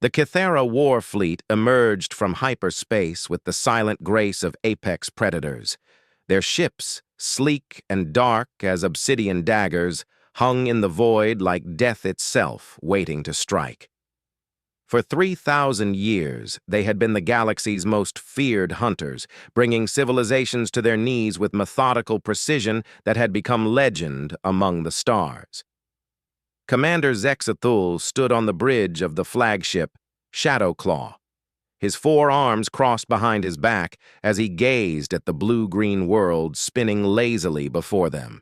The HFY War fleet emerged from hyperspace with the silent grace of apex predators. Their ships, sleek and dark as obsidian daggers, hung in the void like death itself, waiting to strike. For 3,000 years, they had been the galaxy's most feared hunters, bringing civilizations to their knees with methodical precision that had become legend among the stars. Commander Zexathul stood on the bridge of the flagship Shadowclaw, his 4 arms crossed behind his back as he gazed at the blue-green world spinning lazily before them.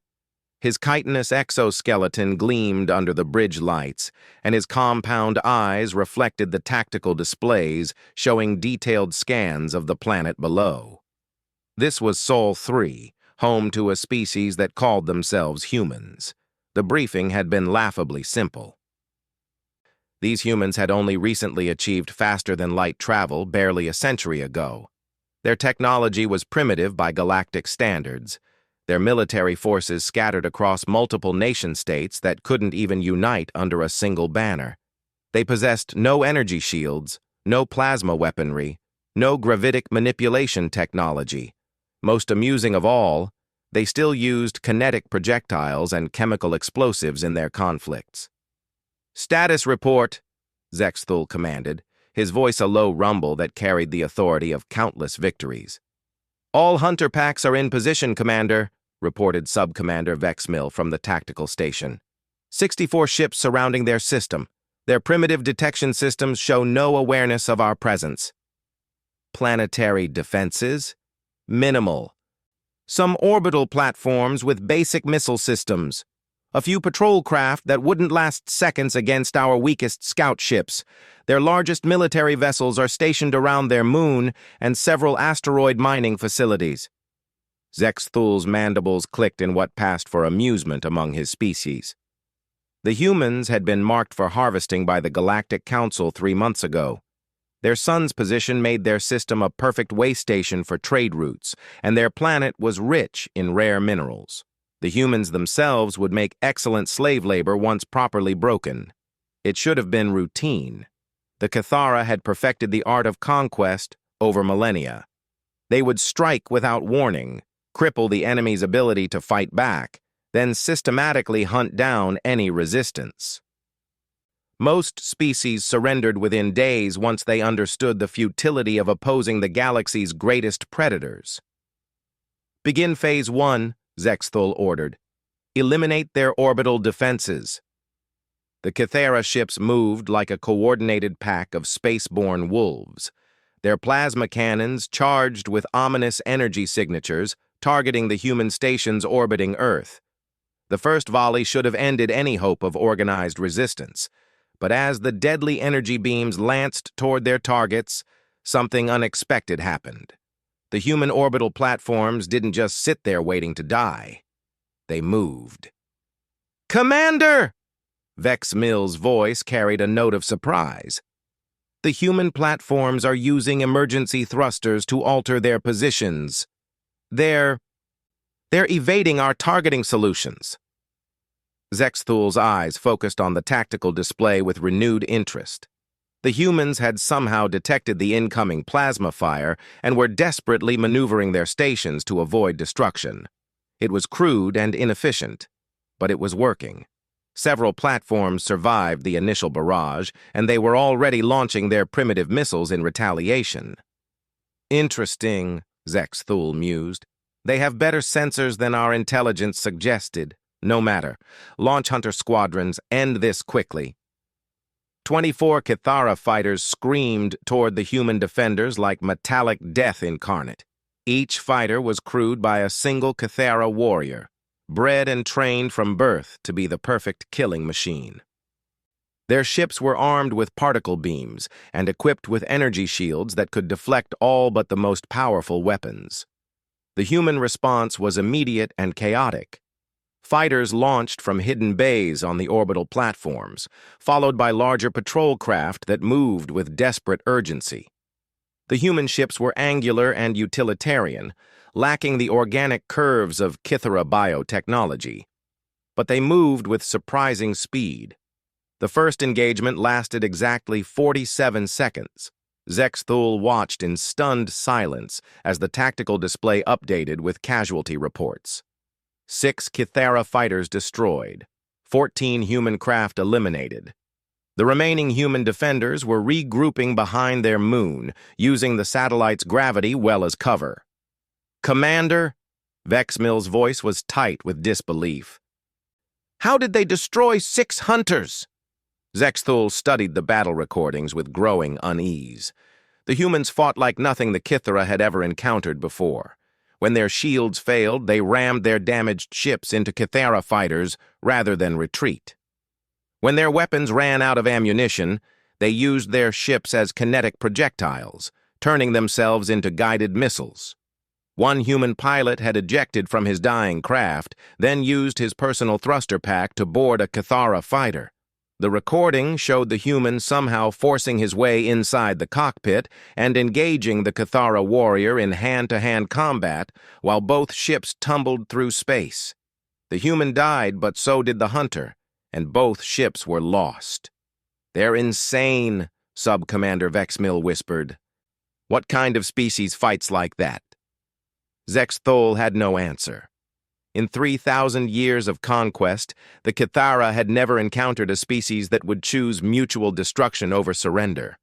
His chitinous exoskeleton gleamed under the bridge lights, and his compound eyes reflected the tactical displays showing detailed scans of the planet below. This was Sol 3, home to a species that called themselves humans. The briefing had been laughably simple. These humans had only recently achieved faster-than-light travel barely a century ago. Their technology was primitive by galactic standards. Their military forces scattered across multiple nation-states that couldn't even unite under a single banner. They possessed no energy shields, no plasma weaponry, no gravitic manipulation technology. Most amusing of all, they still used kinetic projectiles and chemical explosives in their conflicts. "Status report," Zexathul commanded, his voice a low rumble that carried the authority of countless victories. "All hunter packs are in position, Commander," reported Sub-Commander Vexmill from the tactical station. 64 ships surrounding their system. Their primitive detection systems show no awareness of our presence. Planetary defenses? Minimal. Some orbital platforms with basic missile systems. A few patrol craft that wouldn't last seconds against our weakest scout ships. Their largest military vessels are stationed around their moon and several asteroid mining facilities. Zexathul's mandibles clicked in what passed for amusement among his species. The humans had been marked for harvesting by the Galactic Council 3 months ago. Their sun's position made their system a perfect way station for trade routes, and their planet was rich in rare minerals. The humans themselves would make excellent slave labor once properly broken. It should have been routine. The HFY had perfected the art of conquest over millennia. They would strike without warning, cripple the enemy's ability to fight back, then systematically hunt down any resistance. Most species surrendered within days once they understood the futility of opposing the galaxy's greatest predators. "Begin Phase 1, Zexathul ordered. "Eliminate their orbital defenses." The HFY ships moved like a coordinated pack of spaceborne wolves, their plasma cannons charged with ominous energy signatures targeting the human stations orbiting Earth. The first volley should have ended any hope of organized resistance, but as the deadly energy beams lanced toward their targets, something unexpected happened. The human orbital platforms didn't just sit there waiting to die. They moved. "Commander!" Vexmill's voice carried a note of surprise. "The human platforms are using emergency thrusters to alter their positions. They're evading our targeting solutions." Zexathul's eyes focused on the tactical display with renewed interest. The humans had somehow detected the incoming plasma fire and were desperately maneuvering their stations to avoid destruction. It was crude and inefficient, but it was working. Several platforms survived the initial barrage, and they were already launching their primitive missiles in retaliation. "Interesting," Zexathul mused. "They have better sensors than our intelligence suggested. No matter. Launch hunter squadrons, end this quickly." 24 HFY fighters screamed toward the human defenders like metallic death incarnate. Each fighter was crewed by a single HFY warrior, bred and trained from birth to be the perfect killing machine. Their ships were armed with particle beams and equipped with energy shields that could deflect all but the most powerful weapons. The human response was immediate and chaotic. Fighters launched from hidden bays on the orbital platforms, followed by larger patrol craft that moved with desperate urgency. The human ships were angular and utilitarian, lacking the organic curves of HFY biotechnology. But they moved with surprising speed. The first engagement lasted exactly 47 seconds. Zexthul watched in stunned silence as the tactical display updated with casualty reports. 6 Kythera fighters destroyed, 14 human craft eliminated. The remaining human defenders were regrouping behind their moon, using the satellite's gravity well as cover. "Commander?" Vexmill's voice was tight with disbelief. "How did they destroy 6 hunters?" Zexthul studied the battle recordings with growing unease. The humans fought like nothing the Kythera had ever encountered before. When their shields failed, they rammed their damaged ships into Kythera fighters rather than retreat. When their weapons ran out of ammunition, they used their ships as kinetic projectiles, turning themselves into guided missiles. One human pilot had ejected from his dying craft, then used his personal thruster pack to board a Kythera fighter. The recording showed the human somehow forcing his way inside the cockpit and engaging the Kythera warrior in hand-to-hand combat while both ships tumbled through space. The human died, but so did the hunter, and both ships were lost. "They're insane," Sub-Commander Vexmill whispered. "What kind of species fights like that?" Zexthul had no answer. In 3,000 years of conquest, the Kythera had never encountered a species that would choose mutual destruction over surrender.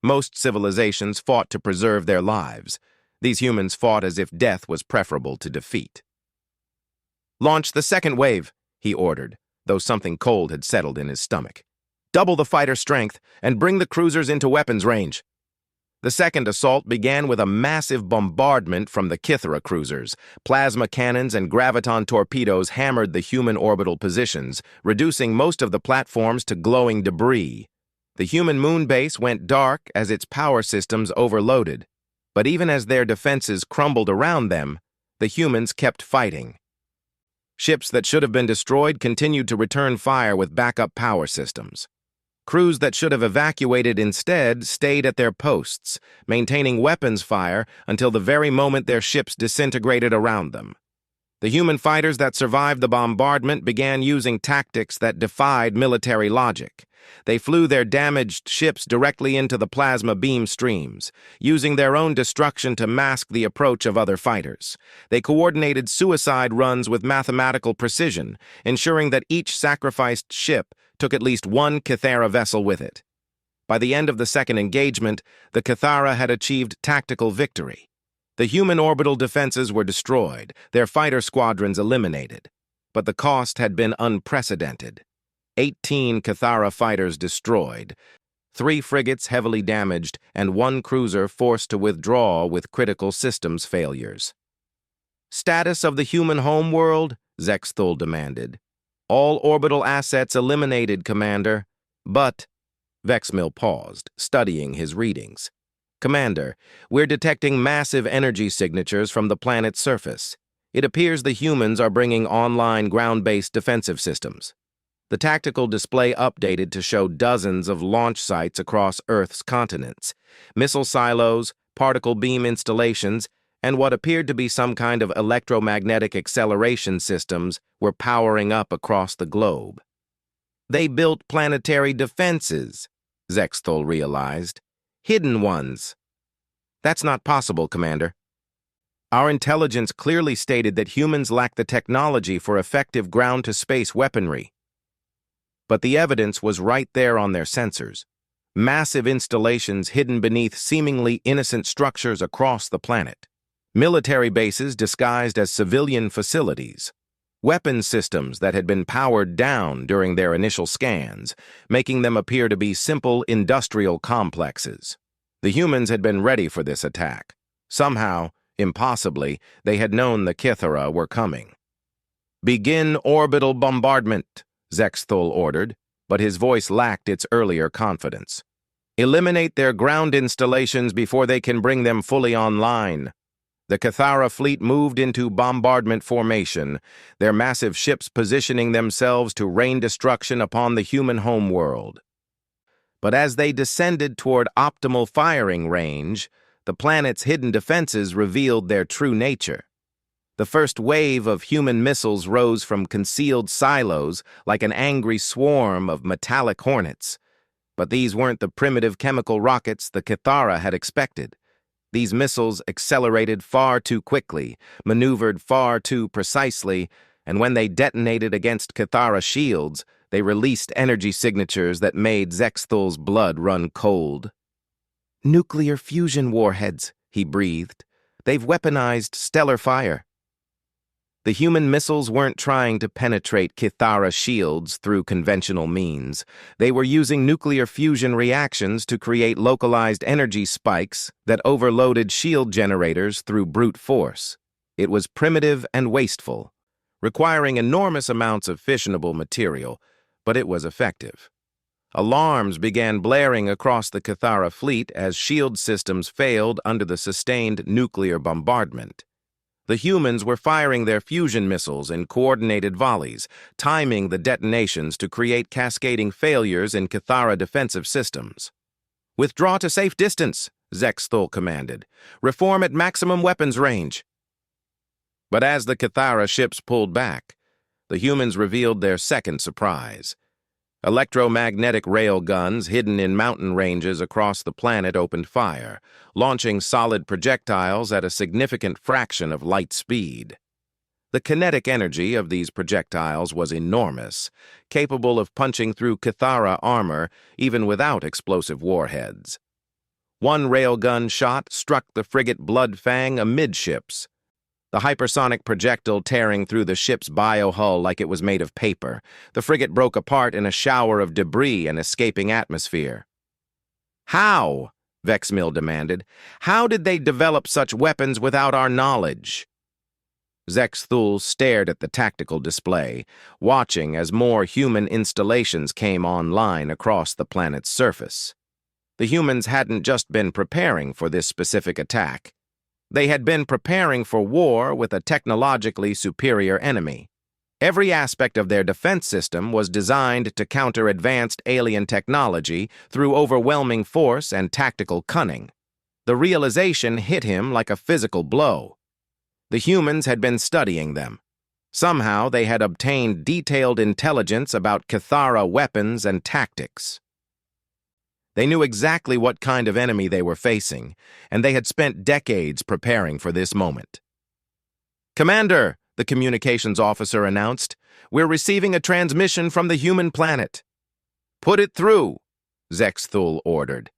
Most civilizations fought to preserve their lives. These humans fought as if death was preferable to defeat. "Launch the second wave," he ordered, though something cold had settled in his stomach. "Double the fighter strength and bring the cruisers into weapons range." The second assault began with a massive bombardment from the Kythera cruisers. Plasma cannons and graviton torpedoes hammered the human orbital positions, reducing most of the platforms to glowing debris. The human moon base went dark as its power systems overloaded. But even as their defenses crumbled around them, the humans kept fighting. Ships that should have been destroyed continued to return fire with backup power systems. Crews that should have evacuated instead stayed at their posts, maintaining weapons fire until the very moment their ships disintegrated around them. The human fighters that survived the bombardment began using tactics that defied military logic. They flew their damaged ships directly into the plasma beam streams, using their own destruction to mask the approach of other fighters. They coordinated suicide runs with mathematical precision, ensuring that each sacrificed ship took at least one Kythera vessel with it. By the end of the second engagement, the Kythera had achieved tactical victory. The human orbital defenses were destroyed, their fighter squadrons eliminated. But the cost had been unprecedented. 18 Kythera fighters destroyed, 3 frigates heavily damaged, and 1 cruiser forced to withdraw with critical systems failures. "Status of the human homeworld?" Zexthul demanded. "All orbital assets eliminated, Commander." "But—" Vexmill paused, studying his readings. "Commander, we're detecting massive energy signatures from the planet's surface. It appears the humans are bringing online ground-based defensive systems." The tactical display updated to show dozens of launch sites across Earth's continents, missile silos, particle beam installations, and what appeared to be some kind of electromagnetic acceleration systems were powering up across the globe. "They built planetary defenses," Zexthul realized. "Hidden ones." "That's not possible, Commander. Our intelligence clearly stated that humans lack the technology for effective ground-to-space weaponry." But the evidence was right there on their sensors. Massive installations hidden beneath seemingly innocent structures across the planet. Military bases disguised as civilian facilities. Weapon systems that had been powered down during their initial scans, making them appear to be simple industrial complexes. The humans had been ready for this attack. Somehow, impossibly, they had known the Kythera were coming. "Begin orbital bombardment," Zexthul ordered, but his voice lacked its earlier confidence. "Eliminate their ground installations before they can bring them fully online." The Kythera fleet moved into bombardment formation, their massive ships positioning themselves to rain destruction upon the human homeworld. But as they descended toward optimal firing range, the planet's hidden defenses revealed their true nature. The first wave of human missiles rose from concealed silos like an angry swarm of metallic hornets. But these weren't the primitive chemical rockets the Kithara had expected. These missiles accelerated far too quickly, maneuvered far too precisely, and when they detonated against Kithara shields, they released energy signatures that made Zexthul's blood run cold. "Nuclear fusion warheads," he breathed. "They've weaponized stellar fire." The human missiles weren't trying to penetrate Kithara shields through conventional means. They were using nuclear fusion reactions to create localized energy spikes that overloaded shield generators through brute force. It was primitive and wasteful, requiring enormous amounts of fissionable material, but it was effective. Alarms began blaring across the Kithara fleet as shield systems failed under the sustained nuclear bombardment. The humans were firing their fusion missiles in coordinated volleys, timing the detonations to create cascading failures in Kithara defensive systems. "Withdraw to safe distance," Zexthul commanded. "Reform at maximum weapons range." But as the Kithara ships pulled back, the humans revealed their second surprise. Electromagnetic rail guns hidden in mountain ranges across the planet opened fire, launching solid projectiles at a significant fraction of light speed. The kinetic energy of these projectiles was enormous, capable of punching through Kithara armor even without explosive warheads. One railgun shot struck the frigate Bloodfang amidships, the hypersonic projectile tearing through the ship's biohull like it was made of paper. The frigate broke apart in a shower of debris and escaping atmosphere. "How?" Vexmill demanded. "How did they develop such weapons without our knowledge?" Zexthul stared at the tactical display, watching as more human installations came online across the planet's surface. The humans hadn't just been preparing for this specific attack. They had been preparing for war with a technologically superior enemy. Every aspect of their defense system was designed to counter advanced alien technology through overwhelming force and tactical cunning. The realization hit him like a physical blow. The humans had been studying them. Somehow they had obtained detailed intelligence about Kithara weapons and tactics. They knew exactly what kind of enemy they were facing, and they had spent decades preparing for this moment. "Commander," the communications officer announced, "we're receiving a transmission from the human planet." "Put it through," Zexthul ordered.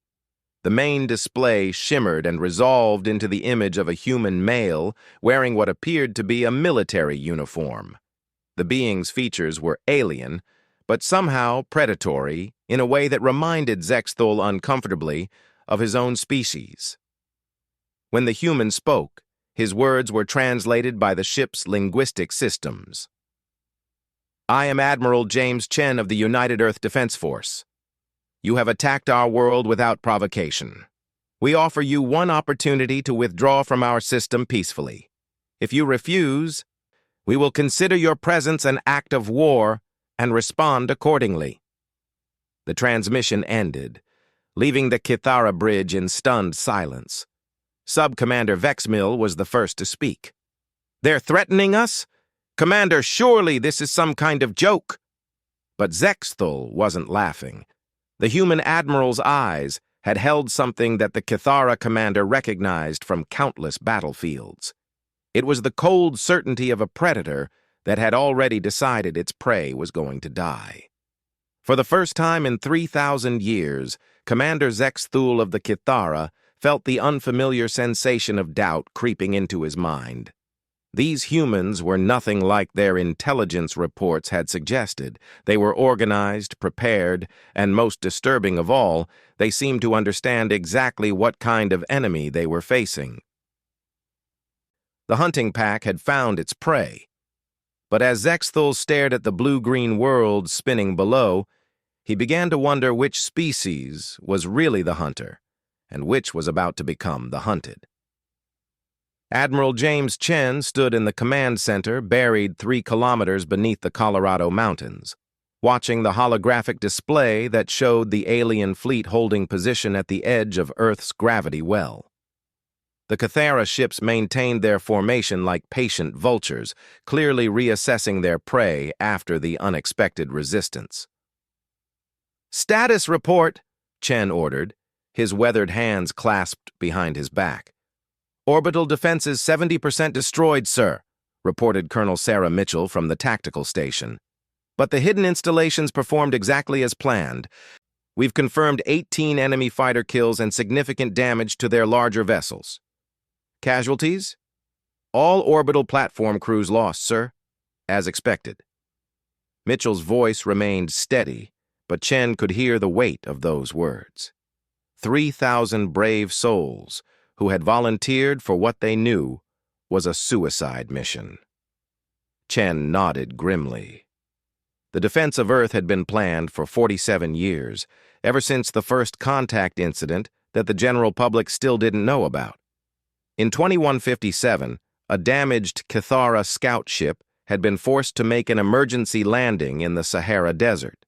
The main display shimmered and resolved into the image of a human male wearing what appeared to be a military uniform. The being's features were alien, but somehow predatory in a way that reminded Zexthul uncomfortably of his own species. When the human spoke, his words were translated by the ship's linguistic systems. "I am Admiral James Chen of the United Earth Defense Force. You have attacked our world without provocation. We offer you one opportunity to withdraw from our system peacefully. If you refuse, we will consider your presence an act of war and respond accordingly." The transmission ended, leaving the Kithara bridge in stunned silence. Sub-Commander Vexmill was the first to speak. "They're threatening us? Commander, surely this is some kind of joke." But Zexthul wasn't laughing. The human admiral's eyes had held something that the Kithara commander recognized from countless battlefields. It was the cold certainty of a predator that had already decided its prey was going to die. For the first time in 3,000 years, Commander Zexthul of the Kithara felt the unfamiliar sensation of doubt creeping into his mind. These humans were nothing like their intelligence reports had suggested. They were organized, prepared, and most disturbing of all, they seemed to understand exactly what kind of enemy they were facing. The hunting pack had found its prey. But as Zexthul stared at the blue-green world spinning below, he began to wonder which species was really the hunter and which was about to become the hunted. Admiral James Chen stood in the command center buried 3 kilometers beneath the Colorado Mountains, watching the holographic display that showed the alien fleet holding position at the edge of Earth's gravity well. The Cathara ships maintained their formation like patient vultures, clearly reassessing their prey after the unexpected resistance. "Status report," Chen ordered, his weathered hands clasped behind his back. "Orbital defenses 70% destroyed, sir," reported Colonel Sarah Mitchell from the tactical station. "But the hidden installations performed exactly as planned. We've confirmed 18 enemy fighter kills and significant damage to their larger vessels. Casualties? All orbital platform crews lost, sir, as expected." Mitchell's voice remained steady, but Chen could hear the weight of those words. 3,000 brave souls who had volunteered for what they knew was a suicide mission. Chen nodded grimly. The defense of Earth had been planned for 47 years, ever since the first contact incident that the general public still didn't know about. In 2157, a damaged Cathara scout ship had been forced to make an emergency landing in the Sahara Desert.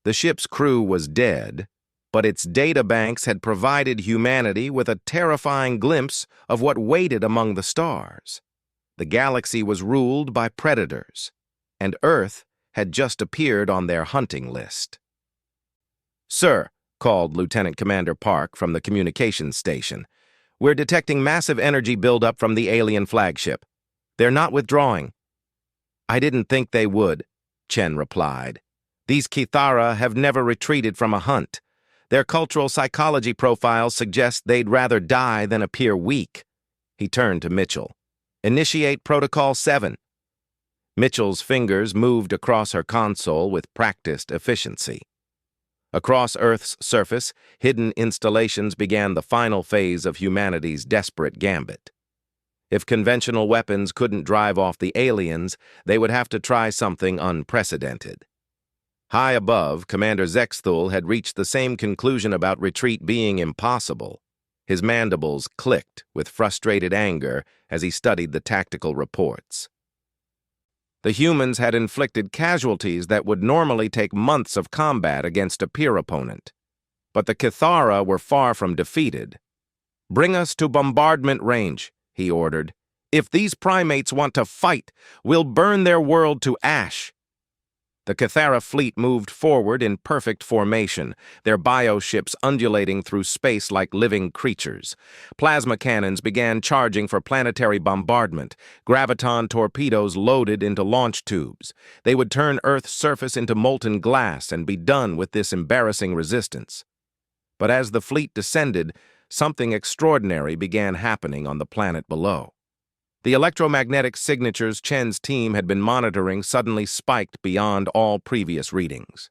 The ship's crew was dead, but its databanks had provided humanity with a terrifying glimpse of what waited among the stars. The galaxy was ruled by predators, and Earth had just appeared on their hunting list. "Sir," called Lieutenant Commander Park from the communications station, "we're detecting massive energy buildup from the alien flagship. They're not withdrawing." "I didn't think they would," Chen replied. "These Cathara have never retreated from a hunt. Their cultural psychology profiles suggest they'd rather die than appear weak." He turned to Mitchell. "Initiate Protocol 7. Mitchell's fingers moved across her console with practiced efficiency. Across Earth's surface, hidden installations began the final phase of humanity's desperate gambit. If conventional weapons couldn't drive off the aliens, they would have to try something unprecedented. High above, Commander Zexthul had reached the same conclusion about retreat being impossible. His mandibles clicked with frustrated anger as he studied the tactical reports. The humans had inflicted casualties that would normally take months of combat against a peer opponent. But the Cathara were far from defeated. "Bring us to bombardment range," he ordered. "If these primates want to fight, we'll burn their world to ash." The Cathara fleet moved forward in perfect formation, their bioships undulating through space like living creatures. Plasma cannons began charging for planetary bombardment, graviton torpedoes loaded into launch tubes. They would turn Earth's surface into molten glass and be done with this embarrassing resistance. But as the fleet descended, something extraordinary began happening on the planet below. The electromagnetic signatures Chen's team had been monitoring suddenly spiked beyond all previous readings.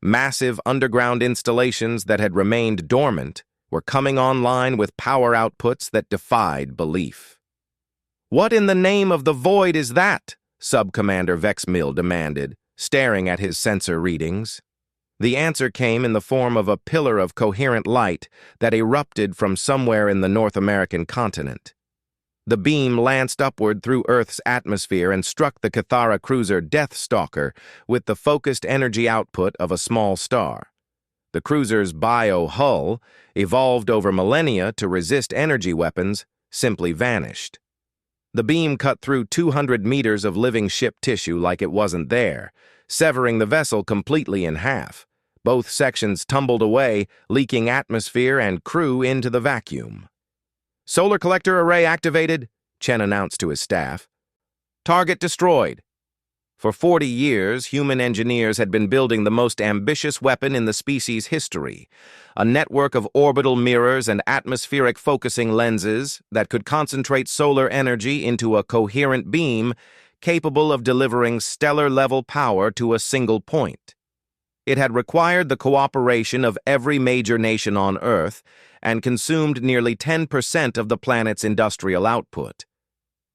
Massive underground installations that had remained dormant were coming online with power outputs that defied belief. "What in the name of the void is that?" Sub-Commander Vexmill demanded, staring at his sensor readings. The answer came in the form of a pillar of coherent light that erupted from somewhere in the North American continent. The beam lanced upward through Earth's atmosphere and struck the Cathara cruiser Deathstalker with the focused energy output of a small star. The cruiser's bio-hull, evolved over millennia to resist energy weapons, simply vanished. The beam cut through 200 meters of living ship tissue like it wasn't there, severing the vessel completely in half. Both sections tumbled away, leaking atmosphere and crew into the vacuum. "Solar collector array activated," Chen announced to his staff. "Target destroyed." For 40 years, human engineers had been building the most ambitious weapon in the species' history, a network of orbital mirrors and atmospheric focusing lenses that could concentrate solar energy into a coherent beam capable of delivering stellar-level power to a single point. It had required the cooperation of every major nation on Earth and consumed nearly 10% of the planet's industrial output.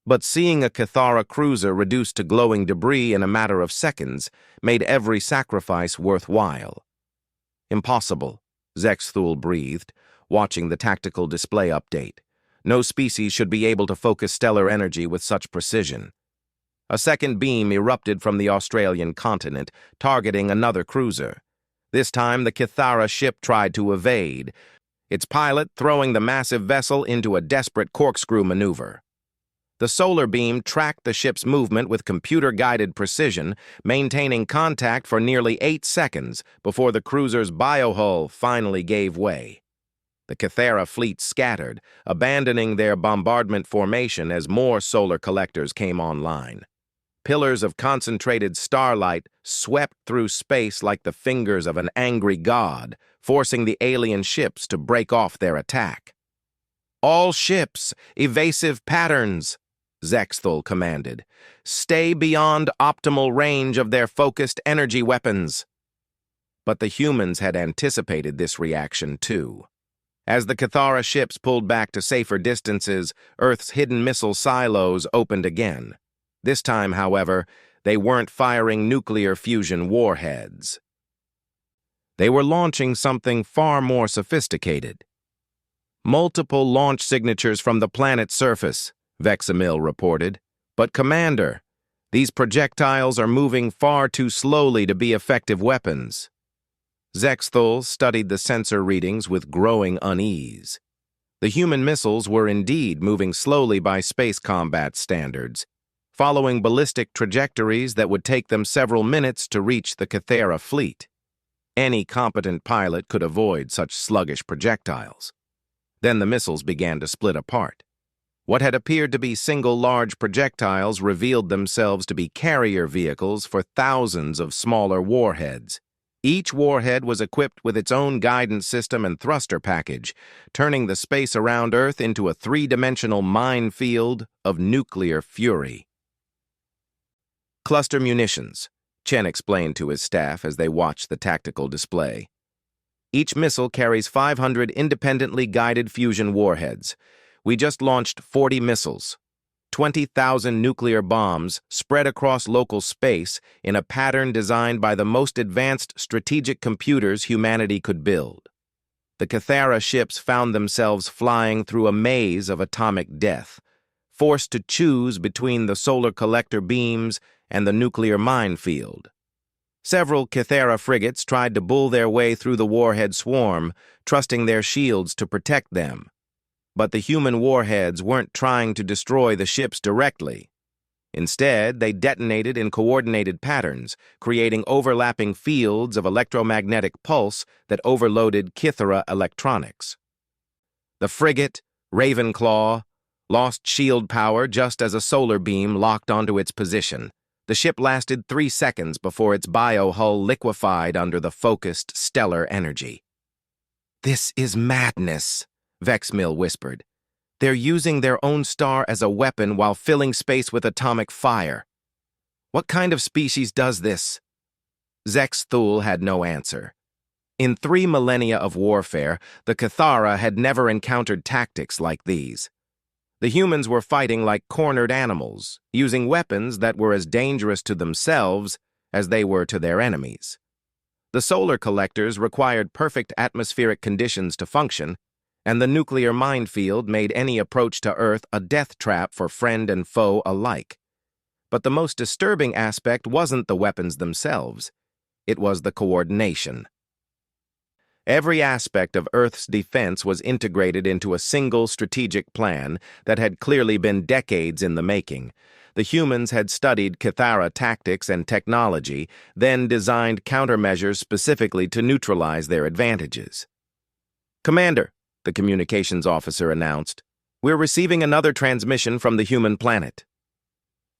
But seeing a Cathara cruiser reduced to glowing debris in a matter of seconds made every sacrifice worthwhile. "Impossible," Zexthul breathed, watching the tactical display update. "No species should be able to focus stellar energy with such precision." A second beam erupted from the Australian continent, targeting another cruiser. This time, the Cathara ship tried to evade. its pilot throwing the massive vessel into a desperate corkscrew maneuver. The solar beam tracked the ship's movement with computer-guided precision, maintaining contact for nearly 8 seconds before the cruiser's biohull finally gave way. The Cathara fleet scattered, abandoning their bombardment formation as more solar collectors came online. Pillars of concentrated starlight swept through space like the fingers of an angry god, forcing the alien ships to break off their attack. "All ships, evasive patterns," Zexthul commanded. "Stay beyond optimal range of their focused energy weapons." But the humans had anticipated this reaction too. As the Cathara ships pulled back to safer distances, Earth's hidden missile silos opened again. This time, however, they weren't firing nuclear fusion warheads. They were launching something far more sophisticated. "Multiple launch signatures from the planet's surface," Vexamil reported. "But, Commander, these projectiles are moving far too slowly to be effective weapons." Zexthul studied the sensor readings with growing unease. The human missiles were indeed moving slowly by space combat standards, following ballistic trajectories that would take them several minutes to reach the Cathara fleet. Any competent pilot could avoid such sluggish projectiles. Then the missiles began to split apart. What had appeared to be single large projectiles revealed themselves to be carrier vehicles for thousands of smaller warheads. Each warhead was equipped with its own guidance system and thruster package, turning the space around Earth into a three-dimensional minefield of nuclear fury. "Cluster munitions," Chen explained to his staff as they watched the tactical display. "Each missile carries 500 independently guided fusion warheads. We just launched 40 missiles. 20,000 nuclear bombs spread across local space in a pattern designed by the most advanced strategic computers humanity could build." The Cathara ships found themselves flying through a maze of atomic death, forced to choose between the solar collector beams and the nuclear minefield. Several Cathara frigates tried to bull their way through the warhead swarm, trusting their shields to protect them. But the human warheads weren't trying to destroy the ships directly. Instead, they detonated in coordinated patterns, creating overlapping fields of electromagnetic pulse that overloaded Cathara electronics. The frigate, Ravenclaw, lost shield power just as a solar beam locked onto its position. The ship lasted 3 seconds before its biohull liquefied under the focused stellar energy. "This is madness," Vexamil whispered. "They're using their own star as a weapon while filling space with atomic fire. What kind of species does this?" Zexthul had no answer. In 3 millennia of warfare, the Cathara had never encountered tactics like these. The humans were fighting like cornered animals, using weapons that were as dangerous to themselves as they were to their enemies. The solar collectors required perfect atmospheric conditions to function, and the nuclear minefield made any approach to Earth a death trap for friend and foe alike. But the most disturbing aspect wasn't the weapons themselves. It was the coordination. Every aspect of Earth's defense was integrated into a single strategic plan that had clearly been decades in the making. The humans had studied Cathara tactics and technology, then designed countermeasures specifically to neutralize their advantages. "Commander," the communications officer announced, "we're receiving another transmission from the human planet."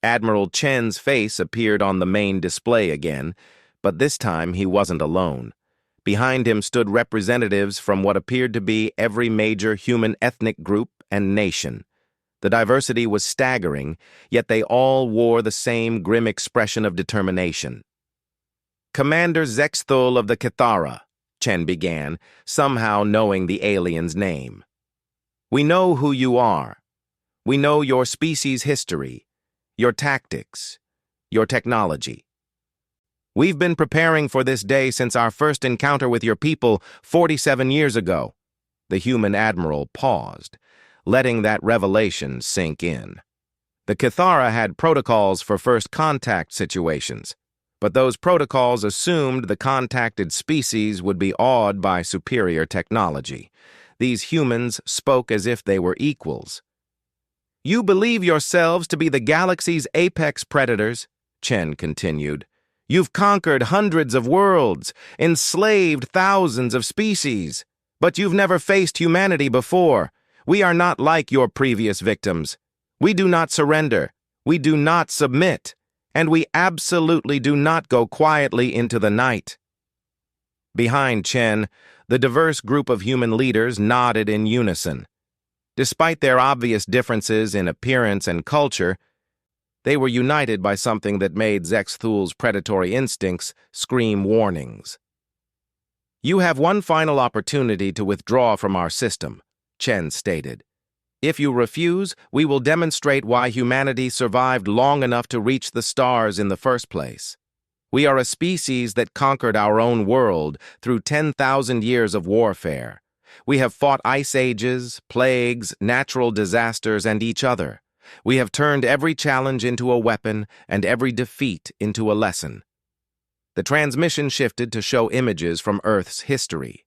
Admiral Chen's face appeared on the main display again, but this time he wasn't alone. Behind him stood representatives from what appeared to be every major human ethnic group and nation. The diversity was staggering, yet they all wore the same grim expression of determination. "Commander Zexthul of the Cathara," Chen began, somehow knowing the alien's name. "We know who you are. We know your species' history, your tactics, your technology. We've been preparing for this day since our first encounter with your people 47 years ago." The human admiral paused, letting that revelation sink in. The Cathara had protocols for first contact situations, but those protocols assumed the contacted species would be awed by superior technology. These humans spoke as if they were equals. "You believe yourselves to be the galaxy's apex predators," Chen continued. "You've conquered hundreds of worlds, enslaved thousands of species, but you've never faced humanity before. We are not like your previous victims. We do not surrender. We do not submit. And we absolutely do not go quietly into the night." Behind Chen, the diverse group of human leaders nodded in unison. Despite their obvious differences in appearance and culture, they were united by something that made Zexthul's predatory instincts scream warnings. "You have one final opportunity to withdraw from our system," Chen stated. "If you refuse, we will demonstrate why humanity survived long enough to reach the stars in the first place. We are a species that conquered our own world through 10,000 years of warfare. We have fought ice ages, plagues, natural disasters, and each other. We have turned every challenge into a weapon and every defeat into a lesson." The transmission shifted to show images from Earth's history.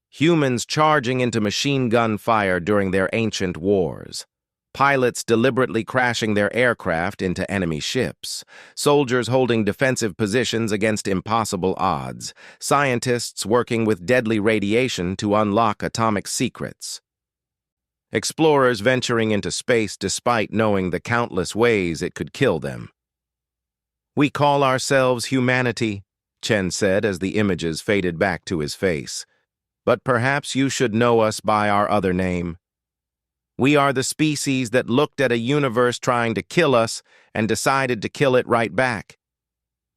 Humans charging into machine gun fire during their ancient wars. Pilots deliberately crashing their aircraft into enemy ships. Soldiers holding defensive positions against impossible odds. Scientists working with deadly radiation to unlock atomic secrets. Explorers venturing into space despite knowing the countless ways it could kill them. "We call ourselves humanity," Chen said as the images faded back to his face. "But perhaps you should know us by our other name. We are the species that looked at a universe trying to kill us and decided to kill it right back.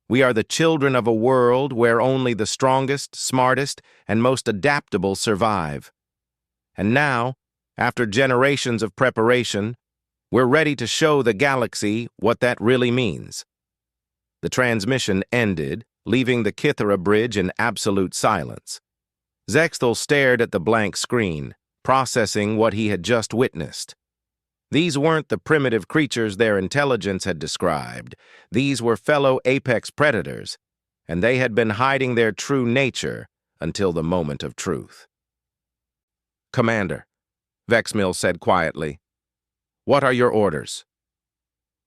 We are the children of a world where only the strongest, smartest, and most adaptable survive. And now, after generations of preparation, we're ready to show the galaxy what that really means." The transmission ended, leaving the Kithara bridge in absolute silence. Zexthul stared at the blank screen, processing what he had just witnessed. These weren't the primitive creatures their intelligence had described. These were fellow apex predators, and they had been hiding their true nature until the moment of truth. "Commander," Vexmil said quietly, "what are your orders?"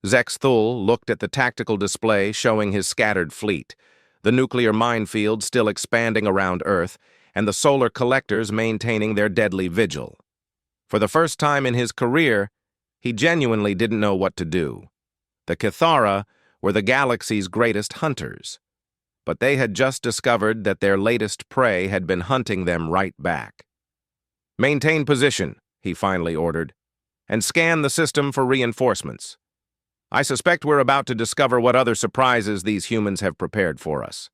Zexthul looked at the tactical display showing his scattered fleet, the nuclear minefield still expanding around Earth, and the solar collectors maintaining their deadly vigil. For the first time in his career, he genuinely didn't know what to do. The Kithara were the galaxy's greatest hunters, but they had just discovered that their latest prey had been hunting them right back. "Maintain position," he finally ordered, "and scan the system for reinforcements. I suspect we're about to discover what other surprises these humans have prepared for us."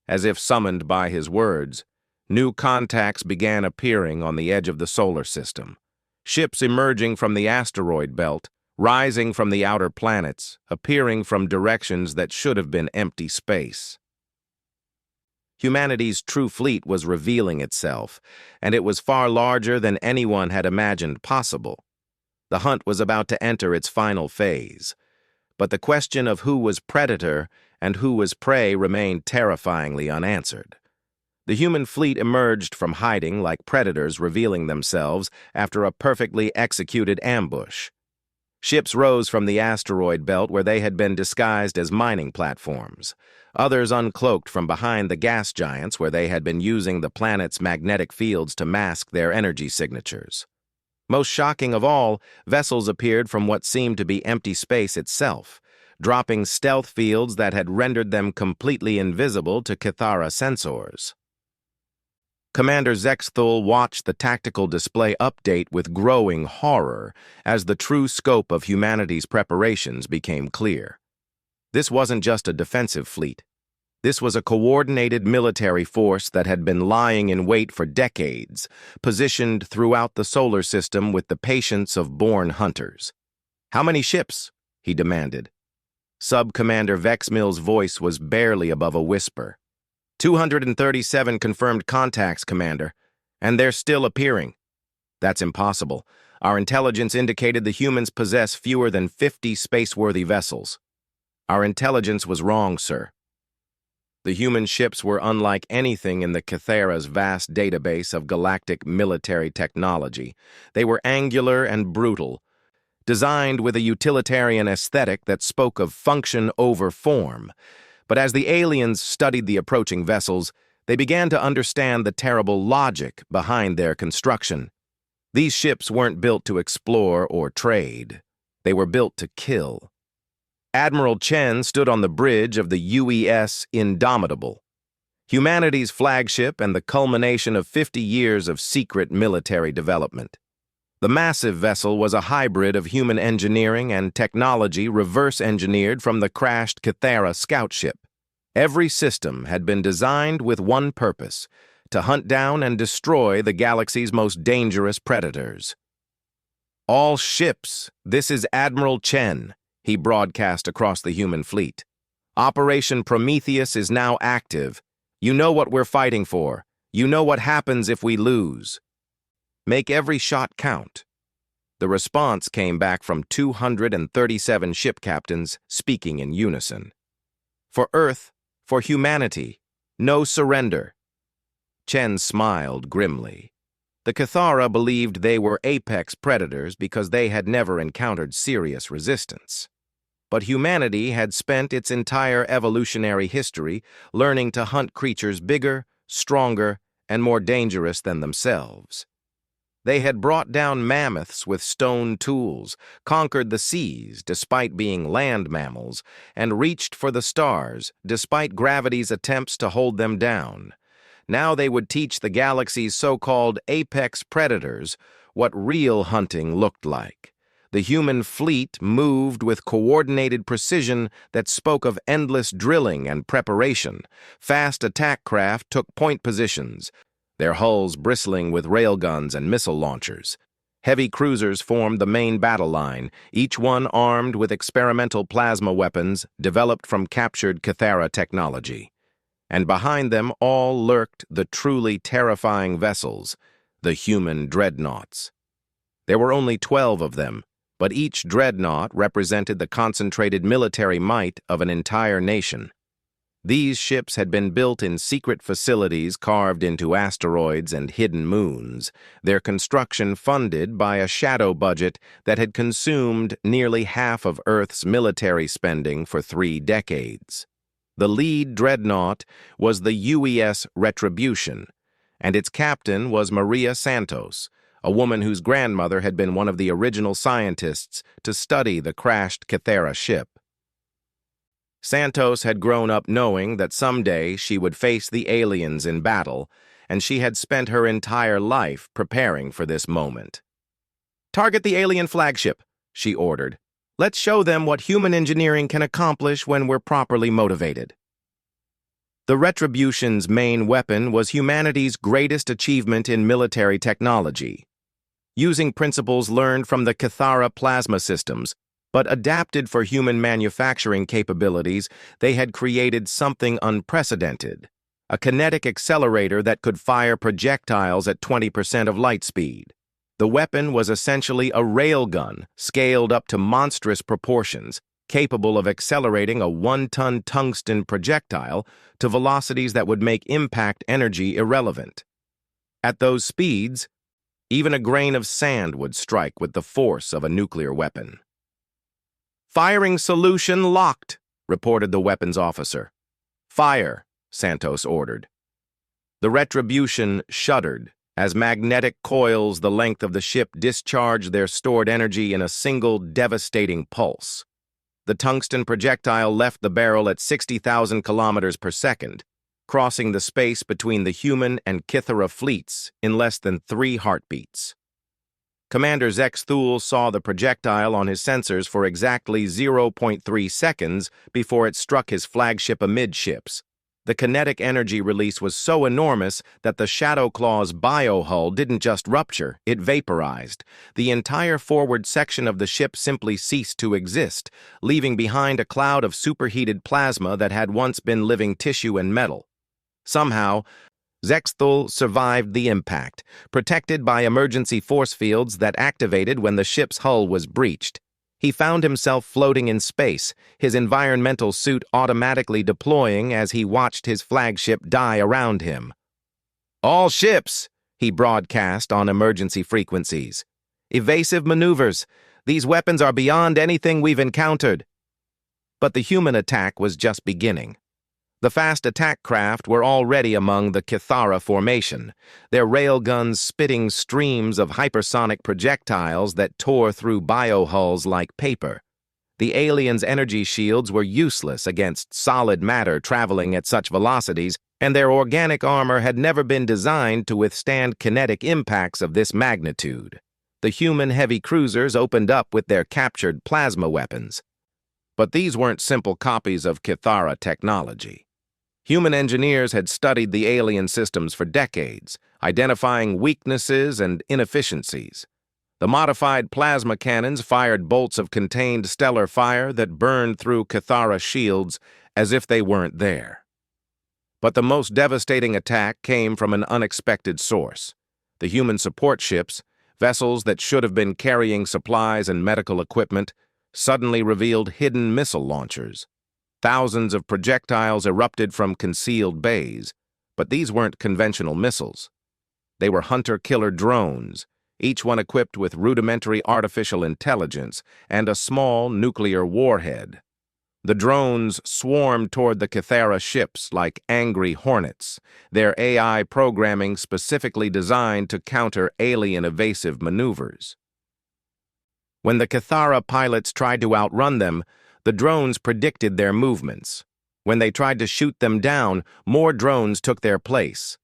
As if summoned by his words, new contacts began appearing on the edge of the solar system. Ships emerging from the asteroid belt, rising from the outer planets, appearing from directions that should have been empty space. Humanity's true fleet was revealing itself, and it was far larger than anyone had imagined possible. The hunt was about to enter its final phase, but the question of who was predator and who was prey remained terrifyingly unanswered. The human fleet emerged from hiding like predators revealing themselves after a perfectly executed ambush. Ships rose from the asteroid belt where they had been disguised as mining platforms. Others uncloaked from behind the gas giants where they had been using the planet's magnetic fields to mask their energy signatures. Most shocking of all, vessels appeared from what seemed to be empty space itself, dropping stealth fields that had rendered them completely invisible to Kithara sensors. Commander Zexthul watched the tactical display update with growing horror as the true scope of humanity's preparations became clear. This wasn't just a defensive fleet. This was a coordinated military force that had been lying in wait for decades, positioned throughout the solar system with the patience of born hunters. "How many ships?" he demanded. Sub-Commander Vexmil's voice was barely above a whisper. 237 confirmed contacts, Commander, and they're still appearing." "That's impossible. Our intelligence indicated the humans possess fewer than 50 space-worthy vessels." "Our intelligence was wrong, sir." The human ships were unlike anything in the Cathara's vast database of galactic military technology. They were angular and brutal, designed with a utilitarian aesthetic that spoke of function over form. But as the aliens studied the approaching vessels, they began to understand the terrible logic behind their construction. These ships weren't built to explore or trade. They were built to kill. Admiral Chen stood on the bridge of the UES Indomitable, humanity's flagship and the culmination of 50 years of secret military development. The massive vessel was a hybrid of human engineering and technology reverse-engineered from the crashed Cathara scout ship. Every system had been designed with one purpose: to hunt down and destroy the galaxy's most dangerous predators. "All ships, this is Admiral Chen," he broadcast across the human fleet. "Operation Prometheus is now active. You know what we're fighting for. You know what happens if we lose. Make every shot count." The response came back from 237 ship captains speaking in unison. "For Earth, for humanity, no surrender." Chen smiled grimly. The Cathara believed they were apex predators because they had never encountered serious resistance. But humanity had spent its entire evolutionary history learning to hunt creatures bigger, stronger, and more dangerous than themselves. They had brought down mammoths with stone tools, conquered the seas despite being land mammals, and reached for the stars despite gravity's attempts to hold them down. Now they would teach the galaxy's so-called apex predators what real hunting looked like. The human fleet moved with coordinated precision that spoke of endless drilling and preparation. Fast attack craft took point positions, their hulls bristling with railguns and missile launchers. Heavy cruisers formed the main battle line, each one armed with experimental plasma weapons developed from captured Cathara technology. And behind them all lurked the truly terrifying vessels, the human dreadnoughts. There were only 12 of them, but each dreadnought represented the concentrated military might of an entire nation. These ships had been built in secret facilities carved into asteroids and hidden moons, their construction funded by a shadow budget that had consumed nearly half of Earth's military spending for 3 decades. The lead dreadnought was the UES Retribution, and its captain was Maria Santos, a woman whose grandmother had been one of the original scientists to study the crashed Cathara ship. Santos had grown up knowing that someday she would face the aliens in battle, and she had spent her entire life preparing for this moment. "Target the alien flagship," she ordered. "Let's show them what human engineering can accomplish when we're properly motivated." The Retribution's main weapon was humanity's greatest achievement in military technology. Using principles learned from the Cathara plasma systems, but adapted for human manufacturing capabilities, they had created something unprecedented: a kinetic accelerator that could fire projectiles at 20% of light speed. The weapon was essentially a railgun scaled up to monstrous proportions, capable of accelerating a 1-ton tungsten projectile to velocities that would make impact energy irrelevant. At those speeds, even a grain of sand would strike with the force of a nuclear weapon. "Firing solution locked," reported the weapons officer. "Fire," Santos ordered. The Retribution shuddered as magnetic coils the length of the ship discharged their stored energy in a single devastating pulse. The tungsten projectile left the barrel at 60,000 kilometers per second, crossing the space between the human and Cathara fleets in less than 3 heartbeats. Commander Zex Thule saw the projectile on his sensors for exactly 0.3 seconds before it struck his flagship amidships. The kinetic energy release was so enormous that the Shadow Claw's biohull didn't just rupture, it vaporized. The entire forward section of the ship simply ceased to exist, leaving behind a cloud of superheated plasma that had once been living tissue and metal. Somehow, Zexthul survived the impact, protected by emergency force fields that activated when the ship's hull was breached. He found himself floating in space, his environmental suit automatically deploying as he watched his flagship die around him. "All ships," he broadcast on emergency frequencies. "Evasive maneuvers. These weapons are beyond anything we've encountered." But the human attack was just beginning. The fast attack craft were already among the Kithara formation, their railguns spitting streams of hypersonic projectiles that tore through biohulls like paper. The aliens' energy shields were useless against solid matter traveling at such velocities, and their organic armor had never been designed to withstand kinetic impacts of this magnitude. The human heavy cruisers opened up with their captured plasma weapons. But these weren't simple copies of Kithara technology. Human engineers had studied the alien systems for decades, identifying weaknesses and inefficiencies. The modified plasma cannons fired bolts of contained stellar fire that burned through Kithara shields as if they weren't there. But the most devastating attack came from an unexpected source. The human support ships, vessels that should have been carrying supplies and medical equipment, suddenly revealed hidden missile launchers. Thousands of projectiles erupted from concealed bays, but these weren't conventional missiles. They were hunter-killer drones, each one equipped with rudimentary artificial intelligence and a small nuclear warhead. The drones swarmed toward the Kithara ships like angry hornets, their AI programming specifically designed to counter alien evasive maneuvers. When the Kithara pilots tried to outrun them, the drones predicted their movements. When they tried to shoot them down, more drones took their place.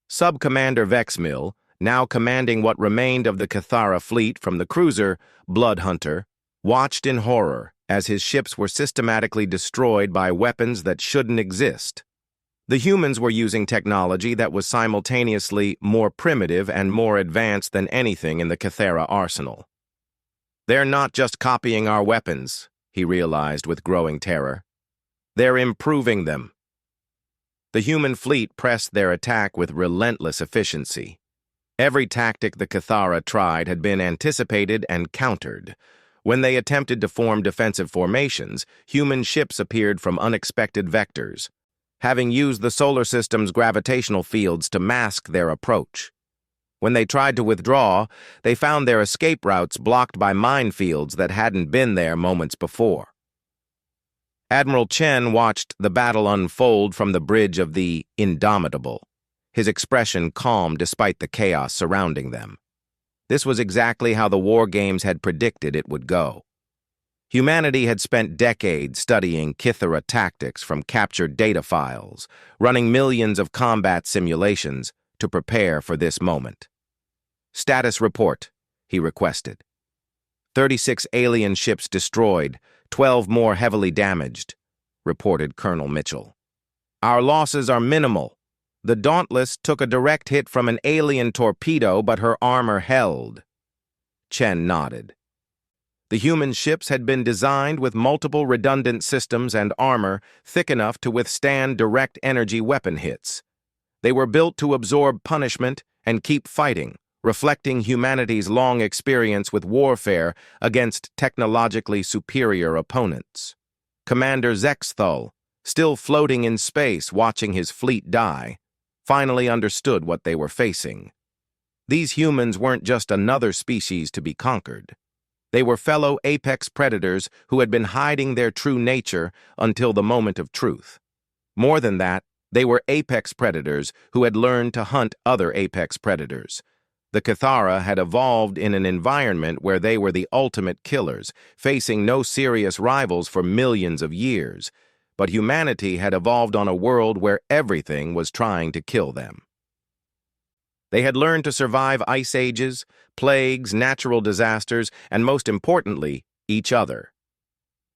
Sub-Commander Vexmill, now commanding what remained of the Kithara fleet from the cruiser, Bloodhunter, watched in horror as his ships were systematically destroyed by weapons that shouldn't exist. The humans were using technology that was simultaneously more primitive and more advanced than anything in the Kithara arsenal. "They're not just copying our weapons," he realized with growing terror. "They're improving them." The human fleet pressed their attack with relentless efficiency. Every tactic the Kithara tried had been anticipated and countered. When they attempted to form defensive formations, human ships appeared from unexpected vectors, having used the solar system's gravitational fields to mask their approach. When they tried to withdraw, they found their escape routes blocked by minefields that hadn't been there moments before. Admiral Chen watched the battle unfold from the bridge of the Indomitable, his expression calm despite the chaos surrounding them. This was exactly how the war games had predicted it would go. Humanity had spent decades studying Kithara tactics from captured data files, running millions of combat simulations to prepare for this moment. "Status report," he requested. 36 alien ships destroyed, 12 more heavily damaged, reported Colonel Mitchell. "Our losses are minimal. The Dauntless took a direct hit from an alien torpedo, but her armor held." Chen nodded. The human ships had been designed with multiple redundant systems and armor thick enough to withstand direct energy weapon hits. They were built to absorb punishment and keep fighting, reflecting humanity's long experience with warfare against technologically superior opponents. Commander Zexthul, still floating in space watching his fleet die, finally understood what they were facing. These humans weren't just another species to be conquered. They were fellow apex predators who had been hiding their true nature until the moment of truth. More than that, they were apex predators who had learned to hunt other apex predators. The Kithara had evolved in an environment where they were the ultimate killers, facing no serious rivals for millions of years. But humanity had evolved on a world where everything was trying to kill them. They had learned to survive ice ages, plagues, natural disasters, and most importantly, each other.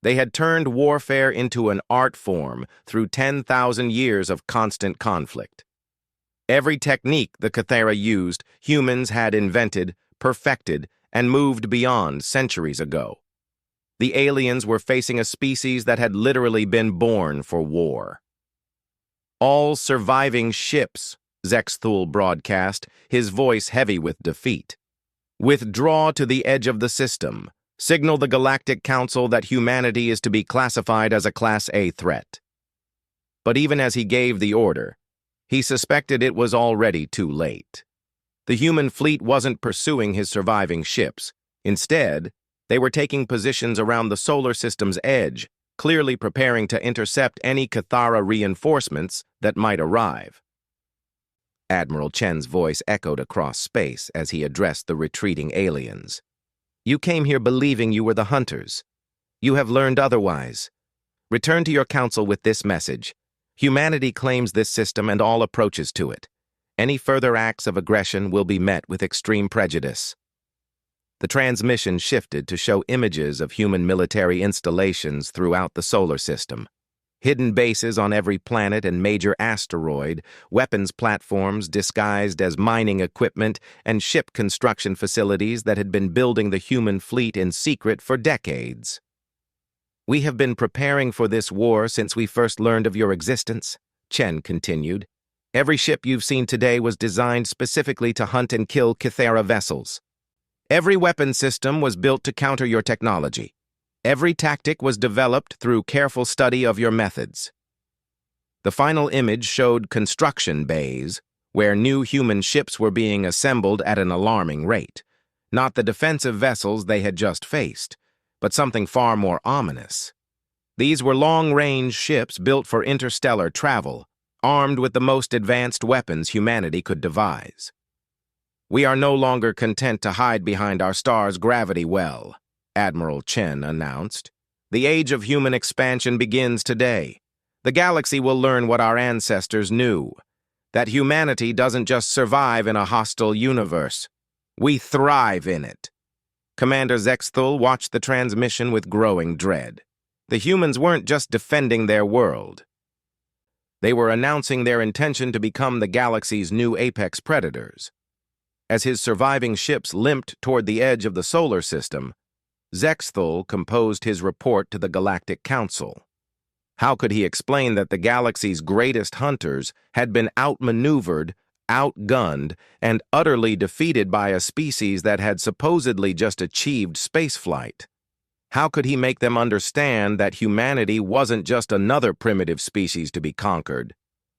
They had turned warfare into an art form through 10,000 years of constant conflict. Every technique the Kithara used, humans had invented, perfected, and moved beyond centuries ago. The aliens were facing a species that had literally been born for war. "All surviving ships," Zexthul broadcast, his voice heavy with defeat. "Withdraw to the edge of the system. Signal the Galactic Council that humanity is to be classified as a Class A threat. But even as he gave the order, he suspected it was already too late. The human fleet wasn't pursuing his surviving ships. Instead, they were taking positions around the solar system's edge, clearly preparing to intercept any Cathara reinforcements that might arrive. Admiral Chen's voice echoed across space as he addressed the retreating aliens. You came here believing you were the hunters. You have learned otherwise. Return to your council with this message. Humanity claims this system and all approaches to it. Any further acts of aggression will be met with extreme prejudice. The transmission shifted to show images of human military installations throughout the solar system. Hidden bases on every planet and major asteroid, weapons platforms disguised as mining equipment, and ship construction facilities that had been building the human fleet in secret for decades. We have been preparing for this war since we first learned of your existence, Chen continued. Every ship you've seen today was designed specifically to hunt and kill Cathara vessels. Every weapon system was built to counter your technology. Every tactic was developed through careful study of your methods. The final image showed construction bays, where new human ships were being assembled at an alarming rate. Not the defensive vessels they had just faced, but something far more ominous. These were long-range ships built for interstellar travel, armed with the most advanced weapons humanity could devise. We are no longer content to hide behind our star's gravity well, Admiral Chen announced. The age of human expansion begins today. The galaxy will learn what our ancestors knew, that humanity doesn't just survive in a hostile universe. We thrive in it. Commander Zexthul watched the transmission with growing dread. The humans weren't just defending their world. They were announcing their intention to become the galaxy's new apex predators. As his surviving ships limped toward the edge of the solar system, Zexthul composed his report to the Galactic Council. How could he explain that the galaxy's greatest hunters had been outmaneuvered, outgunned, and utterly defeated by a species that had supposedly just achieved spaceflight? How could he make them understand that humanity wasn't just another primitive species to be conquered,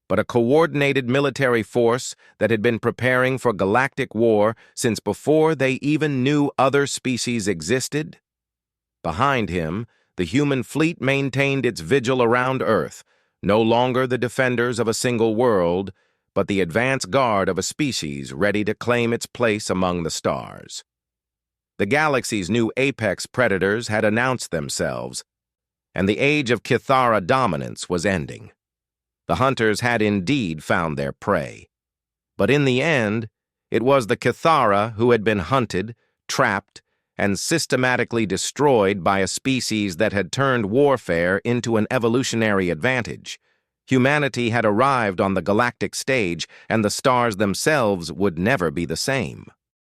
but a coordinated military force that had been preparing for galactic war since before they even knew other species existed? Behind him, the human fleet maintained its vigil around Earth, no longer the defenders of a single world, but the advance guard of a species ready to claim its place among the stars. The galaxy's new apex predators had announced themselves, and the age of Cathara dominance was ending. The hunters had indeed found their prey. But in the end, it was the Cathara who had been hunted, trapped, and systematically destroyed by a species that had turned warfare into an evolutionary advantage. Humanity had arrived on the galactic stage, and the stars themselves would never be the same.